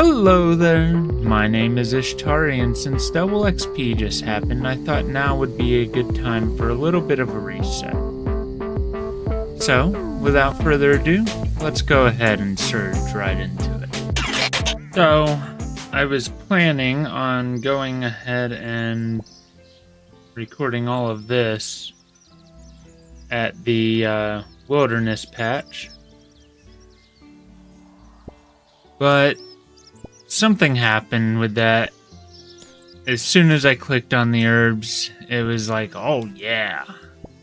Hello there, my name is Ishtari, and since double XP just happened, I thought now would be a good time for a little bit of a reset. So, without further ado, let's go ahead and surge right into it. So, I was planning on going ahead and recording all of this at the wilderness patch, but something happened with that. As soon as I clicked on the herbs, it was like, oh yeah,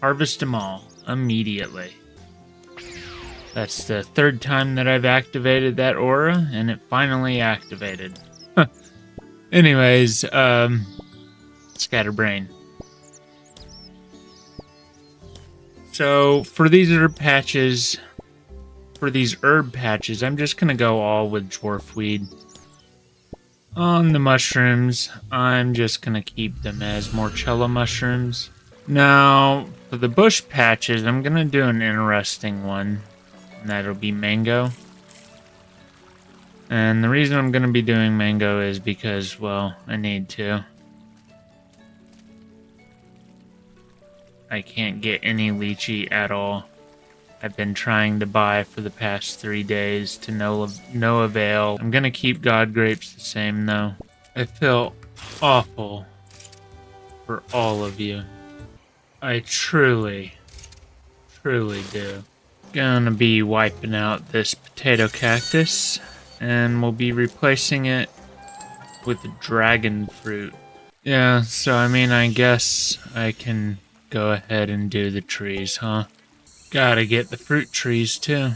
harvest them all immediately. That's the third time that I've activated that aura, and it finally activated. Anyways, scatterbrain. So for these herb patches, I'm just gonna go all with dwarfweed. On the mushrooms, I'm just going to keep them as morchella mushrooms. Now, for the bush patches, I'm going to do an interesting one, and that'll be mango. And the reason I'm going to be doing mango is because, well, I need to. I can't get any lychee at all. I've been trying to buy for the past 3 days to no avail. I'm gonna keep god grapes the same though. I feel awful for all of you. I truly do. Gonna be wiping out this potato cactus, and we'll be replacing it with dragon fruit. Yeah, so I mean, I guess I can go ahead and do the trees, huh? Gotta get the fruit trees too.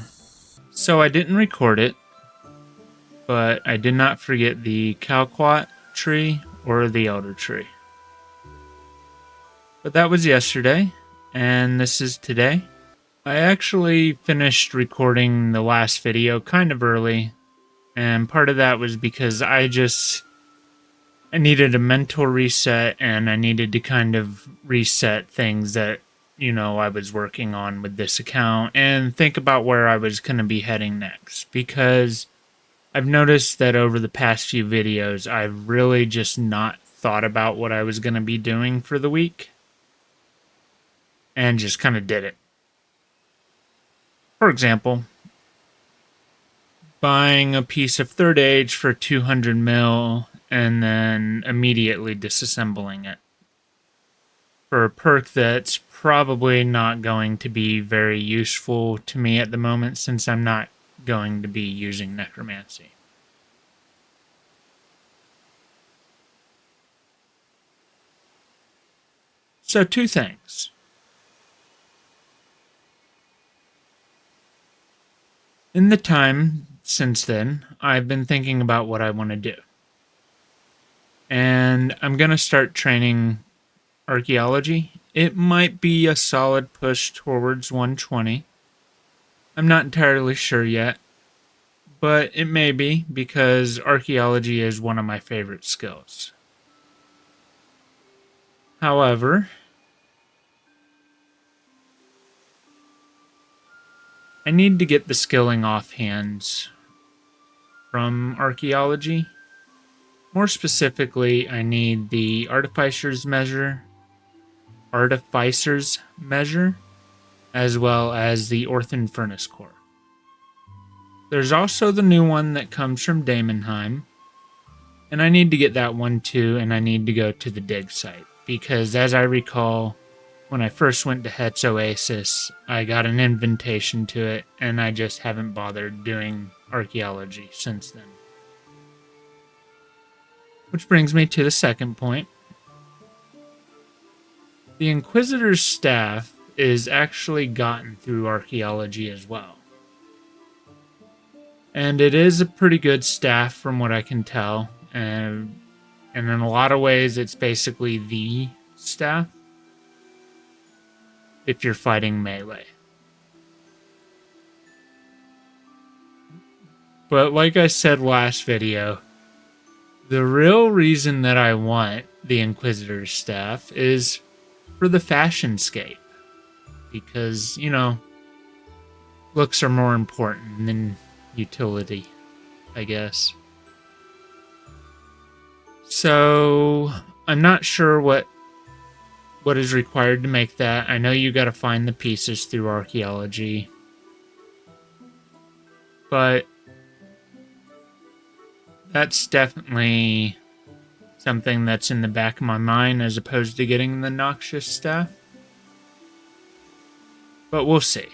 So I didn't record it, but I did not forget the calquat tree or the elder tree. But that was yesterday, and this is today. I actually finished recording the last video kind of early, and part of that was because I needed a mental reset, and I needed to kind of reset things that I was working on with this account and think about where I was going to be heading next, because I've noticed that over the past few videos, I've really just not thought about what I was going to be doing for the week and just kind of did it. For example, buying a piece of third age for 200 mil and then immediately disassembling it for a perk that's probably not going to be very useful to me at the moment, since I'm not going to be using necromancy. So 2 things. In the time since then, I've been thinking about what I want to do. And I'm going to start training archaeology. It might be a solid push towards 120. I'm not entirely sure yet, but it may be, because archaeology is one of my favorite skills. However, I need to get the skilling offhands from archaeology. More specifically, I need the Artificer's Measure, as well as the Orphan Furnace Core. There's also the new one that comes from Daemonheim, and I need to get that one too, and I need to go to the dig site, because as I recall, when I first went to Het's Oasis, I got an invitation to it, and I just haven't bothered doing archaeology since then. Which brings me to the second point. The Inquisitor's staff is actually gotten through archaeology as well. And it is a pretty good staff from what I can tell. And in a lot of ways, it's basically the staff if you're fighting melee. But like I said last video, the real reason that I want the Inquisitor's staff is for the fashionscape, because, looks are more important than utility, I guess. So I'm not sure what is required to make that. I know you got to find the pieces through archaeology, but that's definitely something that's in the back of my mind as opposed to getting the noxious stuff. But we'll see.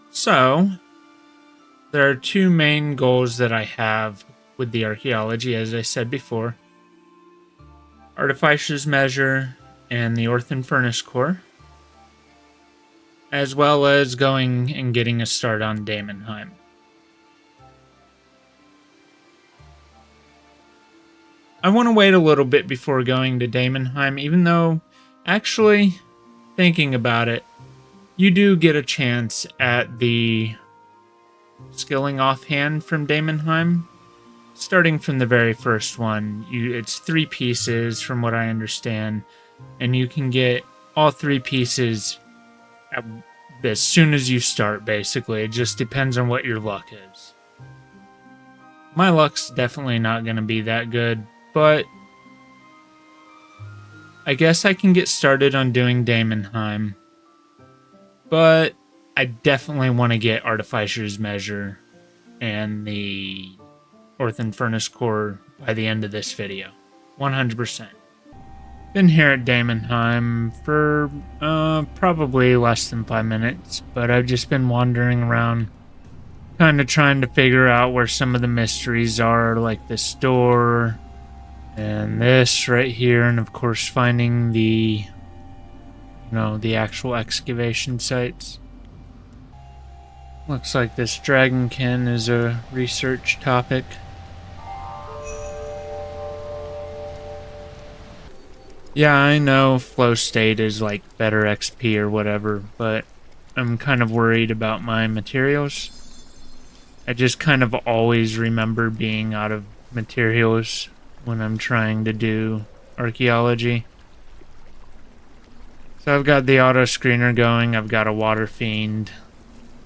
So, there are two main goals that I have with the archaeology, as I said before. Artificer's Measure and the Earthen Furnace Core, as well as going and getting a start on Daemonheim. I want to wait a little bit before going to Daemonheim, even though, actually, thinking about it, you do get a chance at the skilling offhand from Daemonheim. Starting from the very first one, it's 3 pieces from what I understand, and you can get all 3 pieces as soon as you start, basically. It just depends on what your luck is. My luck's definitely not going to be that good, but I guess I can get started on doing Daemonheim. But I definitely want to get Artificer's Measure and the Earthen Furnace Core by the end of this video. 100%. Been here at Daemonheim for probably less than 5 minutes, but I've just been wandering around, kind of trying to figure out where some of the mysteries are, like this door and this right here, and of course finding the the actual excavation sites. Looks like this dragonkin is a research topic. Yeah, I know flow state is like better XP or whatever, but I'm kind of worried about my materials. I just kind of always remember being out of materials when I'm trying to do archaeology. So I've got the auto screener going, I've got a water fiend,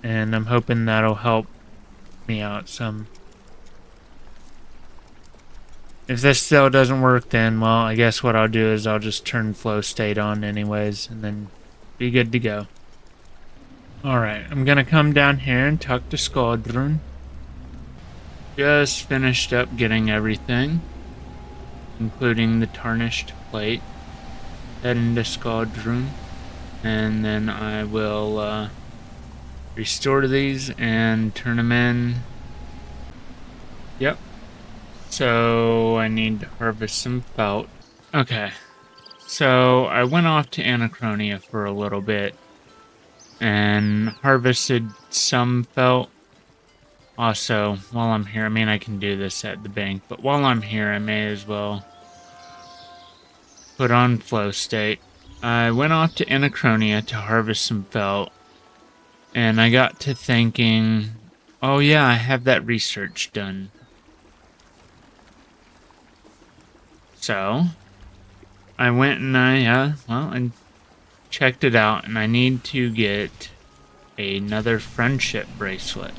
and I'm hoping that'll help me out some. If this still doesn't work, then, well, I guess what I'll do is I'll just turn flow state on anyways, and then be good to go. Alright, I'm gonna come down here and talk to Skaldrun. Just finished up getting everything, including the tarnished plate. Head into Skaldrun, and then I will restore these and turn them in. Yep. So I need to harvest some felt. Okay. So I went off to Anachronia for a little bit and harvested some felt. Also, while I'm here, I mean, I can do this at the bank, but while I'm here, I may as well put on flow state. I went off to Anachronia to harvest some felt, and I got to thinking, oh yeah, I have that research done. So, I went and I checked it out, and I need to get another friendship bracelet.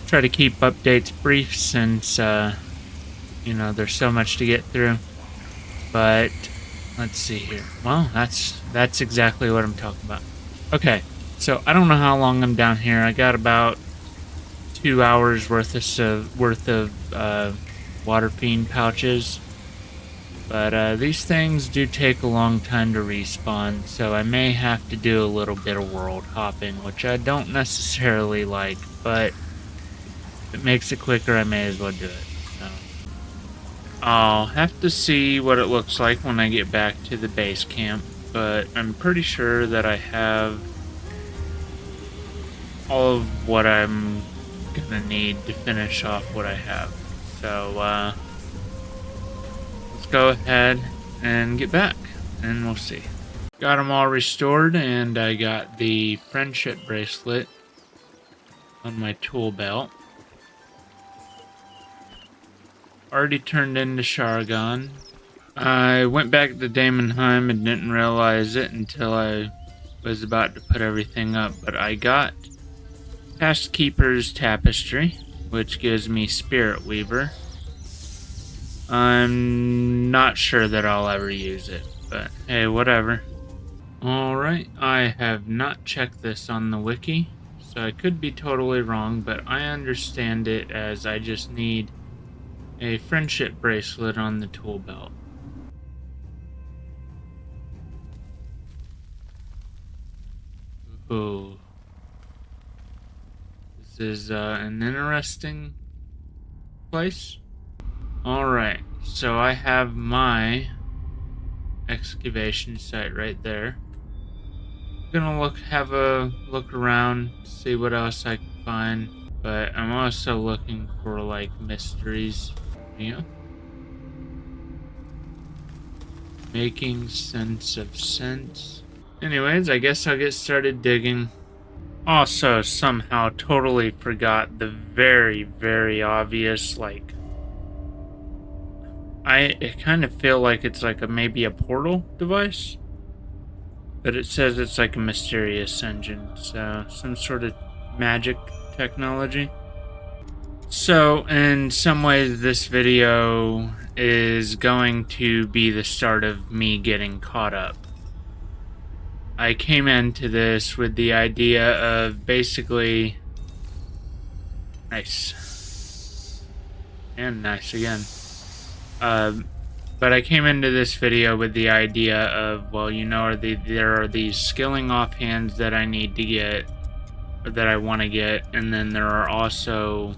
Try to keep updates brief since, there's so much to get through. But let's see here. Well, that's exactly what I'm talking about. Okay, so I don't know how long I'm down here. I got about 2 hours worth of water fiend pouches, but these things do take a long time to respawn, so I may have to do a little bit of world hopping, which I don't necessarily like, but if it makes it quicker, I may as well do it. I'll have to see what it looks like when I get back to the base camp, but I'm pretty sure that I have all of what I'm gonna need to finish off what I have. So, let's go ahead and get back, and we'll see. Got them all restored, and I got the friendship bracelet on my tool belt. Already turned into Shargon. I went back to Daemonheim and didn't realize it until I was about to put everything up, but I got Past Keeper's Tapestry, which gives me Spirit Weaver. I'm not sure that I'll ever use it, but hey, whatever. Alright, I have not checked this on the wiki, so I could be totally wrong, but I understand it as I just need a friendship bracelet on the tool belt. Ooh. This is an interesting place. Alright, so I have my excavation site right there. Gonna have a look around, see what else I can find, but I'm also looking for like mysteries. Yeah. Making sense of sense. Anyways, I guess I'll get started digging. Also, somehow totally forgot the very, very obvious, like, I kind of feel like it's like maybe a portal device, but it says it's like a mysterious engine, so some sort of magic technology. So in some ways this video is going to be the start of me getting caught up. I came into this with the idea of basically... Nice. And nice again. But I came into this video with the idea of, well, you know, there are these skilling offhands that I need to get, or that I want to get, and then there are also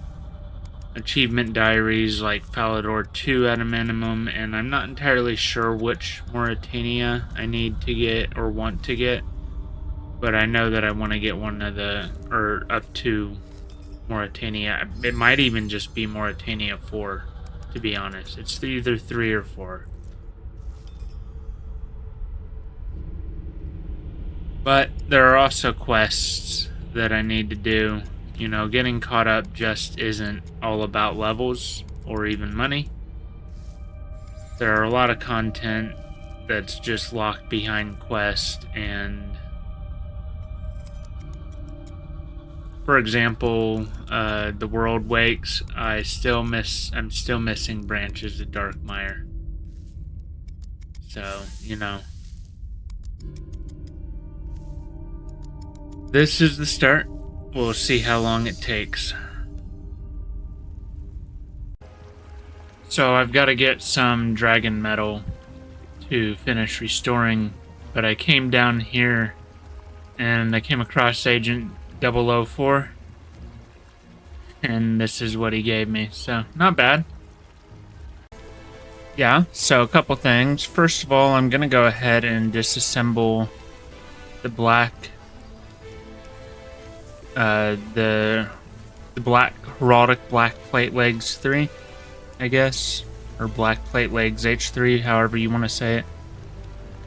achievement diaries like Falador 2 at a minimum, and I'm not entirely sure which Mauritania I need to get or want to get, but I know that I want to get one of the, or up to Mauritania. It might even just be Mauritania 4. To be honest, it's either 3 or 4. But there are also quests that I need to do. You know, getting caught up just isn't all about levels or even money. There are a lot of content that's just locked behind quests, and for example, the world wakes. I'm still missing branches of Darkmire. So, you know. This is the start. We'll see how long it takes. So I've got to get some dragon metal to finish restoring, but I came down here and I came across Agent 004, and this is what he gave me, so not bad. Yeah, so a couple things. First of all, I'm gonna go ahead and disassemble the black the black heraldic black plate legs 3, I guess, or black plate legs H3, however you want to say it.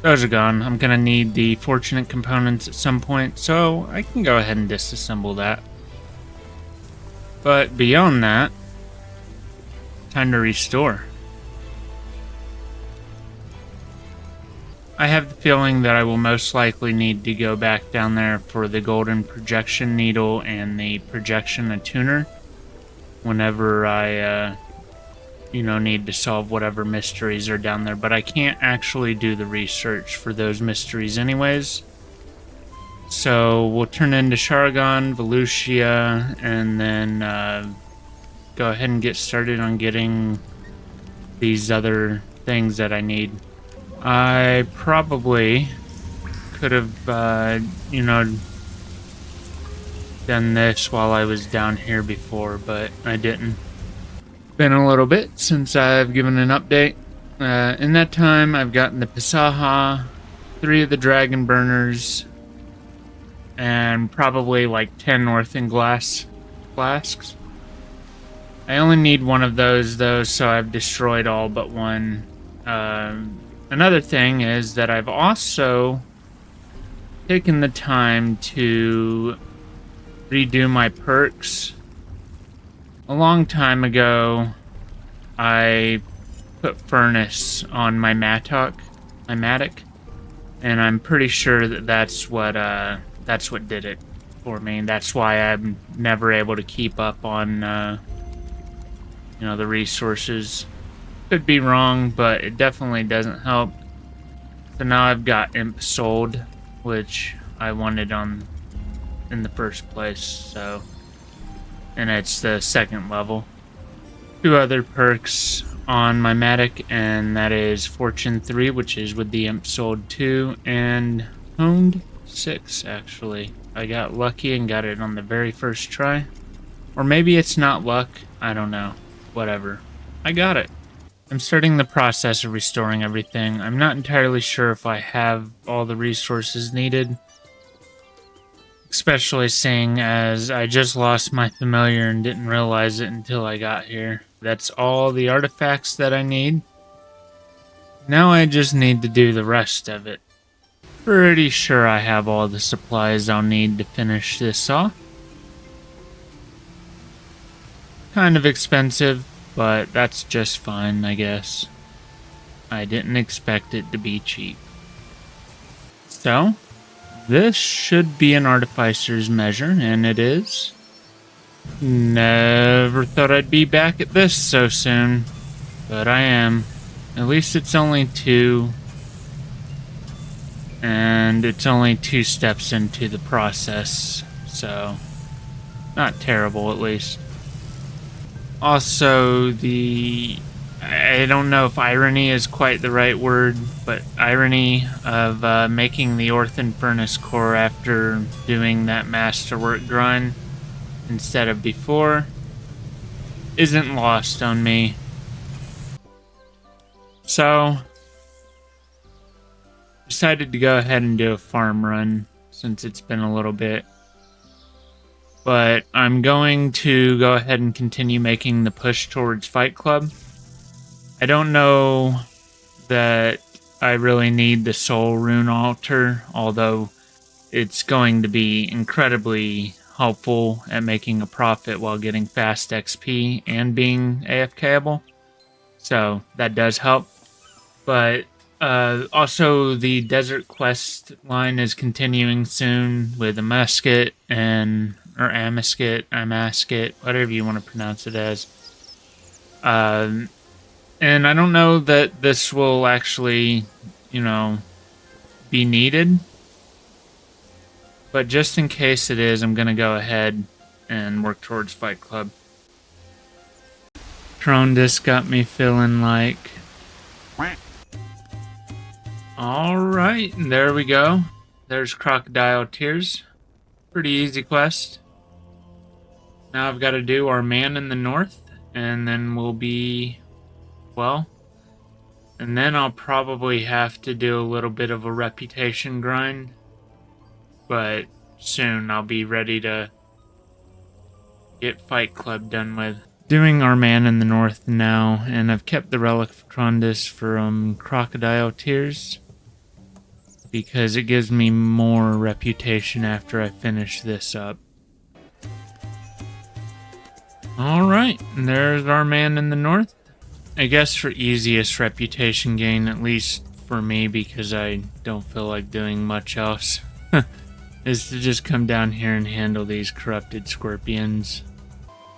Those are gone. I'm gonna need the fortunate components at some point, so I can go ahead and disassemble that. But beyond that, time to restore. I have the feeling that I will most likely need to go back down there for the golden projection needle and the projection attuner whenever I need to solve whatever mysteries are down there, but I can't actually do the research for those mysteries anyways. So we'll turn into Sharagon, Volusia, and then go ahead and get started on getting these other things that I need. I probably could have, done this while I was down here before, but I didn't. Been a little bit since I've given an update. In that time, I've gotten the Pisaha, 3 of the Dragon Burners, and probably like 10 Northern Glass flasks. I only need one of those, though, so I've destroyed all but one. Another thing is that I've also taken the time to redo my perks. A long time ago, I put Furnace on my Mattock, and I'm pretty sure that that's what did it. for me. That's why I'm never able to keep up on, the resources. Could be wrong, but it definitely doesn't help. So now I've got Imp sold, which I wanted in the first place, so... And it's the second level. 2 other perks on my Matic, and that is Fortune 3, which is with the Imp sold 2, and Honed 6, actually. I got lucky and got it on the very first try. Or maybe it's not luck, I don't know. Whatever. I got it. I'm starting the process of restoring everything. I'm not entirely sure if I have all the resources needed. Especially seeing as I just lost my familiar and didn't realize it until I got here. That's all the artifacts that I need. Now I just need to do the rest of it. Pretty sure I have all the supplies I'll need to finish this off. Kind of expensive, but that's just fine, I guess. I didn't expect it to be cheap. So, this should be an artificer's measure, and it is. Never thought I'd be back at this so soon, but I am. At least it's only 2, and it's only 2 steps into the process, so not terrible at least. Also, I don't know if irony is quite the right word, but irony of making the Orthan Furnace core after doing that masterwork grind instead of before isn't lost on me. So, decided to go ahead and do a farm run since it's been a little bit. But I'm going to go ahead and continue making the push towards Fight Club. I don't know that I really need the Soul Rune Altar, although it's going to be incredibly helpful at making a profit while getting fast XP and being AFKable. So that does help. But also the Desert Quest line is continuing soon with a musket or Amasket, whatever you want to pronounce it as. And I don't know that this will actually, be needed. But just in case it is, I'm going to go ahead and work towards Fight Club. Trondis got me feeling like... Alright, there we go. There's Crocodile Tears. Pretty easy quest. Now I've got to do our man in the north, and then we'll be... Well, and then I'll probably have to do a little bit of a reputation grind, but soon I'll be ready to get Fight Club done with. Doing our man in the north now, and I've kept the Relic of Crondis from Crocodile Tears because it gives me more reputation after I finish this up. Alright, there's our man in the north. I guess for easiest reputation gain, at least for me, because I don't feel like doing much else, is to just come down here and handle these corrupted scorpions.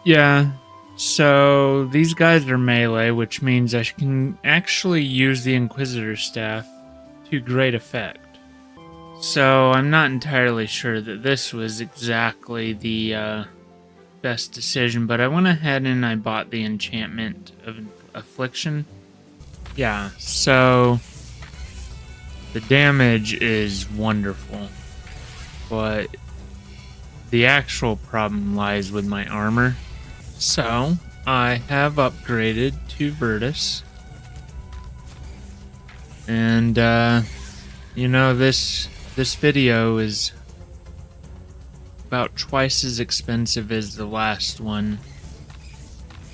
Yeah, so these guys are melee, which means I can actually use the Inquisitor staff to great effect. So I'm not entirely sure that this was exactly the best decision, but I went ahead and I bought the enchantment of Affliction. Yeah, so the damage is wonderful, but the actual problem lies with my armor. So I have upgraded to Virtus, and this video is about twice as expensive as the last one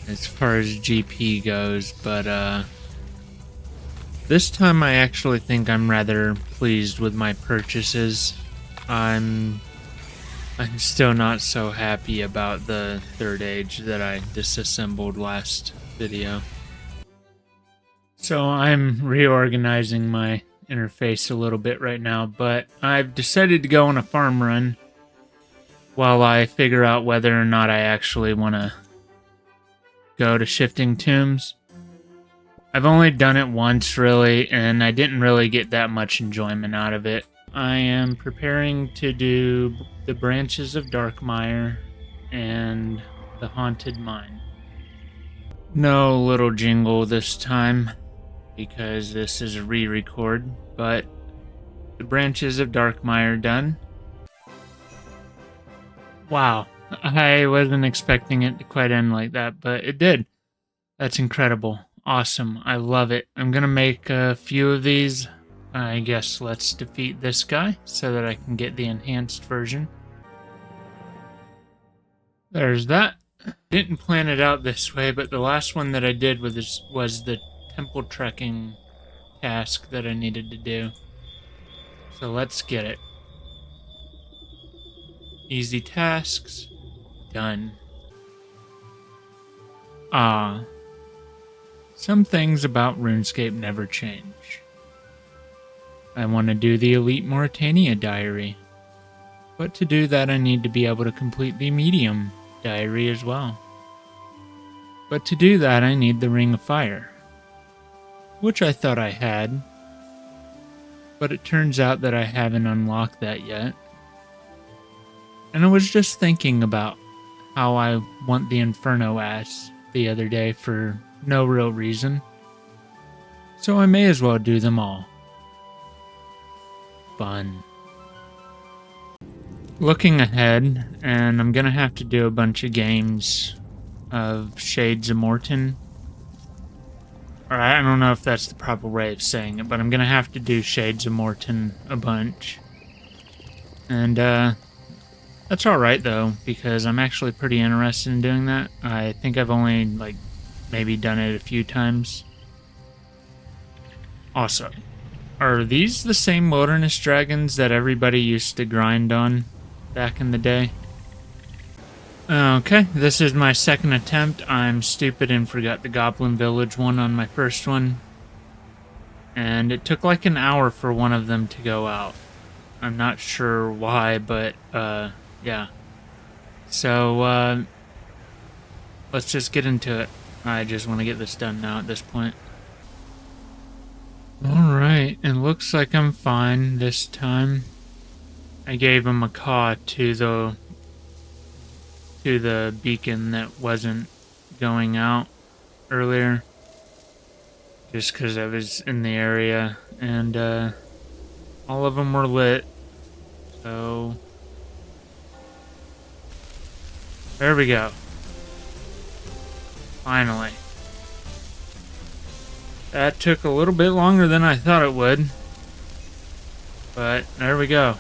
as far as GP goes, but this time I actually think I'm rather pleased with my purchases. I'm still not so happy about the third age that I disassembled last video. So I'm reorganizing my interface a little bit right now, but I've decided to go on a farm run. while I figure out whether or not I actually want to go to Shifting Tombs. I've only done it once, really, and I didn't really get that much enjoyment out of it. I am preparing to do the Branches of Darkmire and the Haunted Mine. No little jingle this time, because this is a re-record, but the Branches of Darkmire done. Wow, I wasn't expecting it to quite end like that, but it did. That's incredible. Awesome. I love it. I'm gonna make a few of these. I guess let's defeat this guy so that I can get the enhanced version. There's that. Didn't plan it out this way, but the last one that I did was the temple trekking task that I needed to do. So let's get it. Easy tasks. Done. Some things about RuneScape never change. I want to do the Elite Mauritania diary. But to do that I need to be able to complete the Medium diary as well. But to do that I need the Ring of Fire, which I thought I had, but it turns out that I haven't unlocked that yet. And I was just thinking about how I want the Inferno ass the other day for no real reason. So I may as well do them all. Fun. Looking ahead, and I'm gonna have to do a bunch of games of Shades of Morton. Or I don't know if that's the proper way of saying it, but I'm gonna have to do Shades of Morton a bunch. And that's alright though, because I'm actually pretty interested in doing that. I think I've only maybe done it a few times. Also, are these the same wilderness dragons that everybody used to grind on back in the day? Okay, this is my second attempt. I'm stupid and forgot the Goblin Village one on my first one. And it took like an hour for one of them to go out. I'm not sure why, but yeah. So let's just get into it. I just want to get this done now at this point. Alright, it looks like I'm fine this time. I gave him a caw to the beacon that wasn't going out earlier. Just because I was in the area, and all of them were lit. So there we go. Finally. That took a little bit longer than I thought it would. But there we go.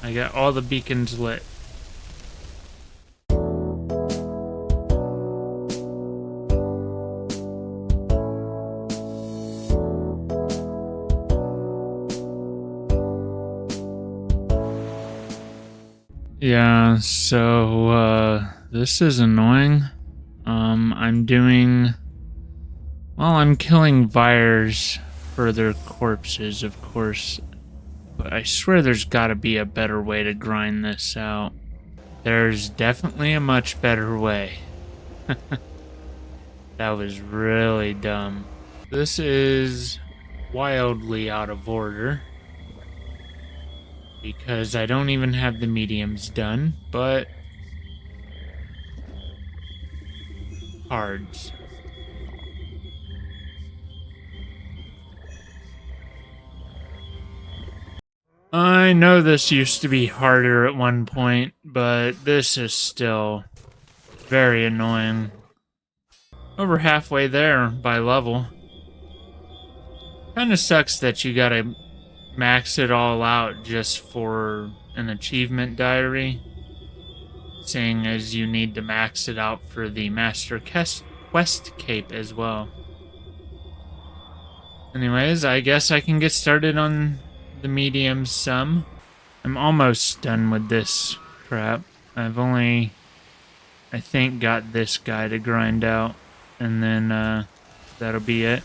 I got all the beacons lit. Yeah, so this is annoying. I'm killing Vyres for their corpses, of course, but I swear there's gotta be a better way to grind this out. There's definitely a much better way. That was really dumb. This is wildly out of order, because I don't even have the mediums done, but cards. I know this used to be harder at one point, but this is still very annoying. Over halfway there by level. Kinda sucks that you gotta max it all out just for an achievement diary, seeing as you need to max it out for the Master Quest Cape as well. Anyways, I guess I can get started on the medium some. I'm almost done with this crap. I've only, I think, got this guy to grind out, and then that'll be it.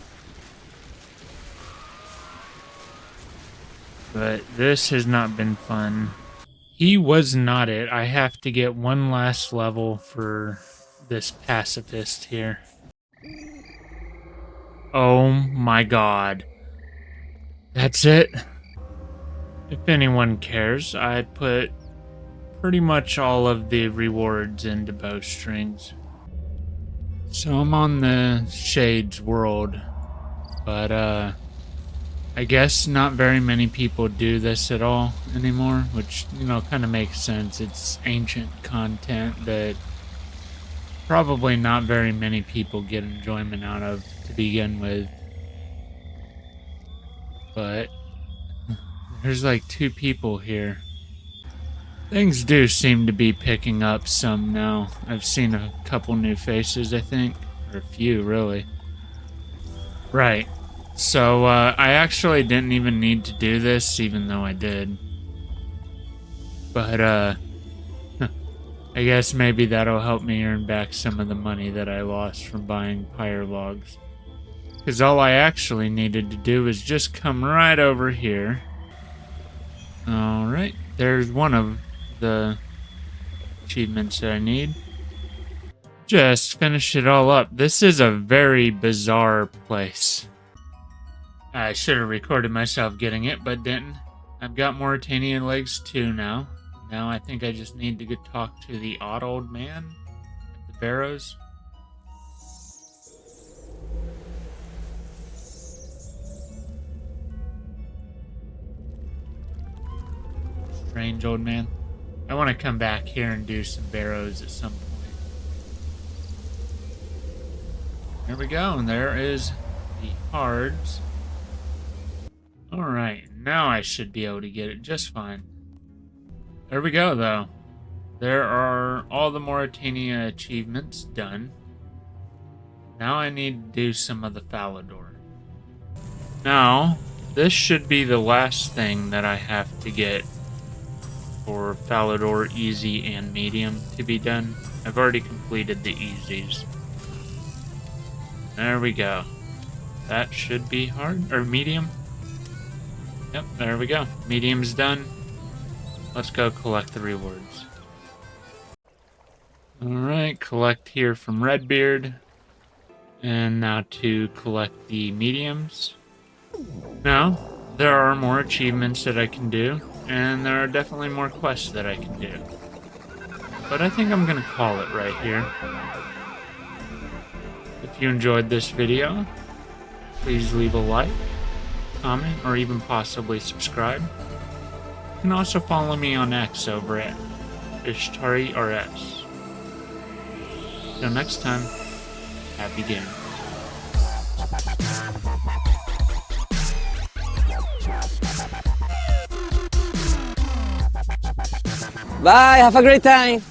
But this has not been fun. he was not it. I have to get one last level for this pacifist here. Oh my god. That's it. If anyone cares, I put pretty much all of the rewards into bowstrings. So I'm on the Shades world, but I guess not very many people do this at all anymore, which, you know, kind of makes sense. It's ancient content that probably not very many people get enjoyment out of to begin with. But there's like 2 people here. Things do seem to be picking up some now. I've seen a couple new faces, I think. Or a few, really. Right. So, I actually didn't even need to do this, even though I did. But, I guess maybe that'll help me earn back some of the money that I lost from buying pyre logs. Because all I actually needed to do was just come right over here. Alright, there's one of the achievements that I need. Just finish it all up. This is a very bizarre place. I should have recorded myself getting it, but didn't. I've got Mauritanian legs 2 now. Now I think I just need to go talk to the odd old man at the barrows. Strange old man. I want to come back here and do some barrows at some point. There we go, and there is the cards. Alright, now I should be able to get it just fine. There we go, though. There are all the Mauritania achievements done. Now I need to do some of the Falador. Now, this should be the last thing that I have to get for Falador Easy and Medium to be done. I've already completed the Easies. There we go. That should be hard, or medium. Yep, there we go. Medium's done. Let's go collect the rewards. Alright, collect here from Redbeard. And now to collect the mediums. Now, there are more achievements that I can do, and there are definitely more quests that I can do. But I think I'm gonna call it right here. If you enjoyed this video, please leave a like, comment, or even possibly subscribe. You can also follow me on X over at IshtariRS. Till next time, happy gaming. Bye, have a great time.